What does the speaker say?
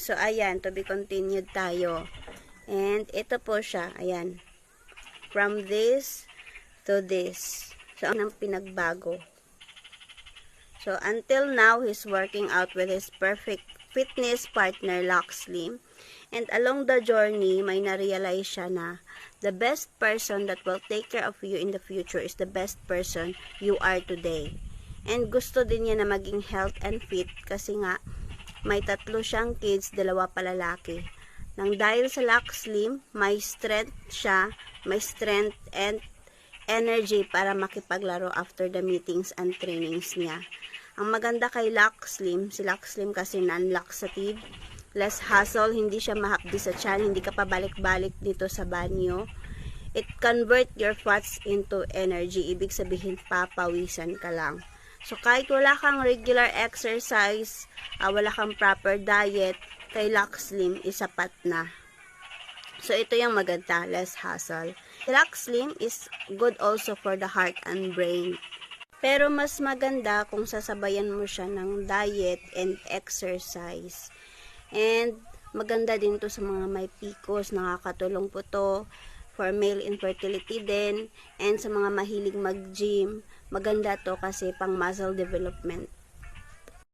So, ayan, to be continued tayo. And, ito po siya, ayan. From this to this. So, ang pinagbago. So, until now, he's working out with his perfect fitness partner, Lux Slim. And along the journey, may na-realize siya na the best person that will take care of you in the future is the best person you are today. And gusto din niya na maging health and fit kasi nga, may 3 siyang kids, 2 palalaki. Nang dahil sa Lux Slim, may strength siya, may strength and energy para makipaglaro after the meetings and trainings niya. Ang maganda kay Lux Slim, si Lux Slim kasi non-laxative, less hassle, hindi siya mahapdi sa tiyan, hindi ka pabalik-balik dito sa banyo. It convert your fats into energy, ibig sabihin papawisan ka lang. So, kahit wala kang regular exercise, wala kang proper diet, kay Lux Slim, isapat na. So, ito yung maganda, less hassle. Lux Slim is good also for the heart and brain. Pero mas maganda kung sasabayan mo siya ng diet and exercise. And maganda din to sa mga may PCOS, nakakatulong po to for male infertility din, and sa mga mahilig mag-gym, maganda to kasi pang muscle development.